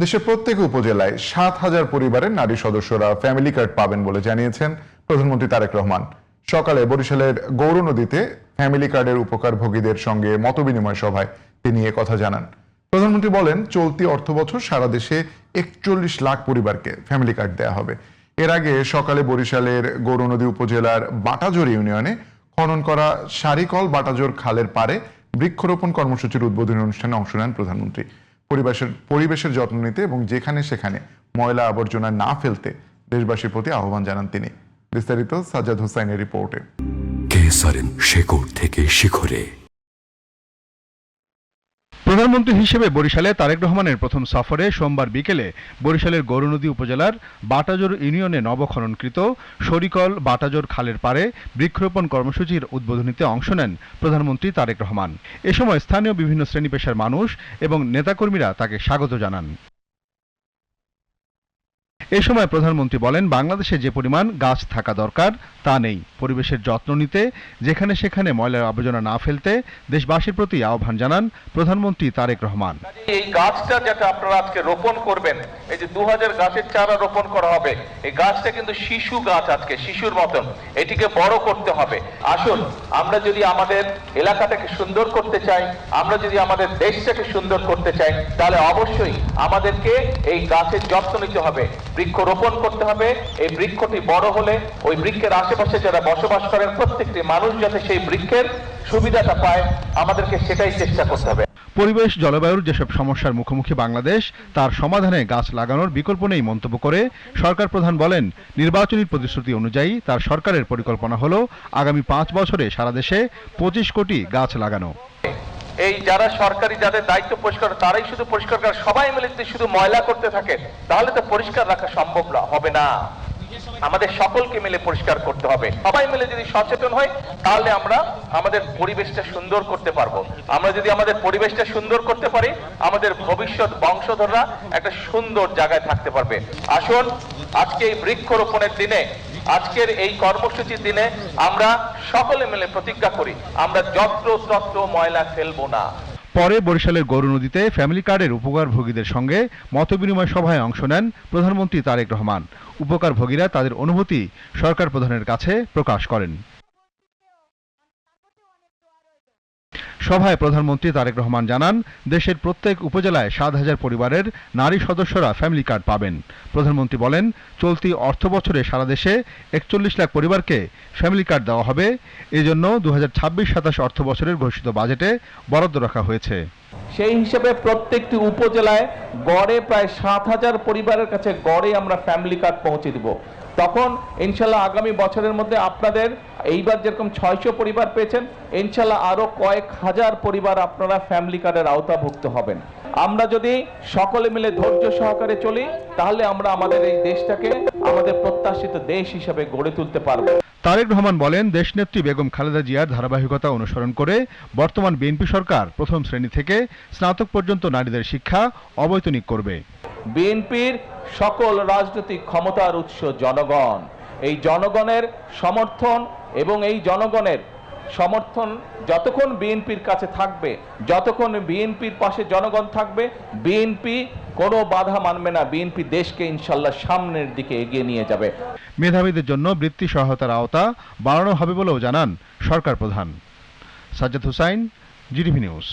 দেশের প্রত্যেক উপজেলায় ৭,০০০ পরিবারের নারী সদস্যরা ফ্যামিলি কার্ড পাবেন বলে জানিয়েছেন প্রধানমন্ত্রী তারেক রহমান। সকালে বরিশালের গৌরনদীতে ফ্যামিলি কার্ডের উপকারভোগীদের সঙ্গে মতবিনিময় সভায় তিনি এ কথা জানান। প্রধানমন্ত্রী বলেন, চলতি অর্থবছর সারা দেশে ৪১ লাখ পরিবারকে ফ্যামিলি কার্ড দেয়া হবে। এর আগে সকালে বরিশালের গৌরনদী উপজেলার বাটাজোর ইউনিয়নে খনন করা সারিকল বাটাজোর খালের পাড়ে বৃক্ষরোপণ কর্মসূচির উদ্বোধনী অনুষ্ঠানে অংশ নেন প্রধানমন্ত্রী। পরিবেশের যত্ন নিতে এবং যেখানে সেখানে ময়লা আবর্জনা না ফেলতে দেশবাসীর প্রতি আহ্বান জানান তিনি। বিস্তারিত সাজ্জাদ হোসাইনের রিপোর্টে। কেএসআরএম শেকড় থেকে শিখরে। প্রধানমন্ত্রী হিসেবে বরিশালে তারেক রহমানের প্রথম সফরে সোমবার বিকেলে বরিশালের গৌরনদী উপজেলার বাটাজোর ইউনিয়নে নবখননকৃত সরিকল বাটাজোর খালের পাড়ে বৃক্ষরোপণ কর্মসূচির উদ্বোধনীতে অংশ নেন প্রধানমন্ত্রী তারেক রহমান। এ সময় স্থানীয় বিভিন্ন শ্রেণী পেশার মানুষ এবং নেতাকর্মীরা তাকে স্বাগত জানান। এ সময় প্রধানমন্ত্রী বলেন, বাংলাদেশে যে পরিমাণ গাছ থাকা দরকার তা নেই। পরিবেশের যত্ন নিতে, যেখানে সেখানে ময়লার আবর্জনা না ফেলতে দেশবাসীর প্রতি আহ্বান জানান প্রধানমন্ত্রী তারেক রহমান। এই গাছটা যেটা আপনারা আজকে রোপণ করবেন, এই যে 2000 গাছের চারা রোপণ করা হবে, এই গাছটা কিন্তু শিশু গাছ, আজকে শিশুর মতন, এটিকে বড় করতে হবে। আসুন, আমরা যদি আমাদের এলাকাটাকে সুন্দর করতে চাই, আমরা যদি আমাদের দেশটাকে সুন্দর করতে চাই, তাহলে অবশ্যই আমাদেরকে এই গাছের যত্ন নিতে হবে, বৃক্ষ রোপণ করতে হবে। এই বৃক্ষটি বড় হলে ওই বৃক্ষের আশেপাশে যারা বসবাস করেন প্রত্যেকটি মানুষ যাতে সেই বৃক্ষের সুবিধাটা পায়, আমাদেরকে সেটাই চেষ্টা করতে হবে। পরিবেশ জলবায়ুর যেসব সমস্যার মুখোমুখি বাংলাদেশ, তার সমাধানে গাছ লাগানোর বিকল্প নেই মন্তব্য করে সরকার প্রধান বলেন, নির্বাচনী প্রতিশ্রুতি অনুযায়ী তার সরকারের পরিকল্পনা হলো আগামী 5 বছরে সারা দেশে 25 কোটি গাছ লাগানো। এই যারা সরকারি যাদের দায়িত্ব পরিষ্কার, তারাই শুধু পরিষ্কার করে, সবাই মিলে যদি শুধু ময়লা করতে থাকে তাহলে তো পরিষ্কার রাখা সম্ভব হবে না। আমাদের সকলকে মিলে পরিষ্কার করতে হবে। সবাই মিলে যদি সচেতন হই তাহলে আমরা আমাদের পরিবেশটা সুন্দর করতে পারবো। আমরা যদি আমাদের পরিবেশটা সুন্দর করতে পারি, আমাদের ভবিষ্যৎ বংশধররা একটা সুন্দর জায়গায় থাকতে পারবে। আসুন, আজকে এই বৃক্ষরোপণের দিনে, আজকের এই কর্মসূচির দিনে আমরা সকলে মিলে প্রতিজ্ঞা করি, আমরা যত্র ময়লা ফেলবো না। পরে বরিশালের গৌরনদীতে ফ্যামিলি কার্ডের উপকারভোগীদের সঙ্গে মতবিনিময় সভায় অংশ নেন প্রধানমন্ত্রী তারেক রহমান। উপকারভোগীরা তাদের অনুভূতি সরকার প্রধানের কাছে প্রকাশ করেন। সভায় প্রধানমন্ত্রী তারেক রহমান জানান, দেশের প্রত্যেক উপজেলায় ৭,০০০ পরিবারের নারী সদস্যরা ফ্যামিলি কার্ড পাবেন। প্রধানমন্ত্রী বলেন, চলতি অর্থবছরে সারা দেশে ৪১ লাখ পরিবারকে ফ্যামিলি কার্ড দেওয়া হবে। এজন্য 2026-27 অর্থ বছরের ঘোষিত বাজেটে বরাদ্দ রাখা হয়েছে। সেই হিসেবে প্রত্যেকটি উপজেলায় গড়ে প্রায় ৭,০০০ পরিবারের কাছে গড়ে আমরা ফ্যামিলি কার্ড পৌঁছে দিব। তখন ইনশাল্লাহ আগামী বছরের মধ্যে আপনাদের এইবার যেরকম 600 পরিবার পেয়েছেন, ইনশাল্লাহ আরো কয়েক হাজার পরিবার আপনারা ফ্যামিলি কার্ডের আওতাভুক্ত হবেন। আমরা যদি সকলে মিলে ধৈর্য সহকারে চলি, তাহলে আমরা আমাদের এই দেশটাকে আমাদের প্রত্যাশিত দেশ হিসেবে গড়ে তুলতে পারবো। তারেক রহমান বলেন, দেশনেত্রী বেগম খালেদা জিয়ার ধারাবাহিকতা অনুসরণ করে বর্তমান বিএনপি সরকার প্রথম শ্রেণী থেকে স্নাতক পর্যন্ত নারীদের শিক্ষা অবৈতনিক করবে। বিএনপির সকল রাজনৈতিক ক্ষমতার উৎস জনগণ। এই জনগণের সমর্থন এবং এই জনগণের সমর্থন যতক্ষণ বিএনপির কাছে থাকবে, যতক্ষণ বিএনপির পাশে জনগণ থাকবে, বিএনপি কোনো বাধা মানবে না। বিএনপি দেশকে ইনশাল্লাহ সামনের দিকে এগিয়ে নিয়ে যাবে। মেধাবীদের জন্য বৃত্তি সহায়তার আওতা বাড়ানো হবে বলেও জানান সরকার প্রধান। Sajjad Hossain, GTV news.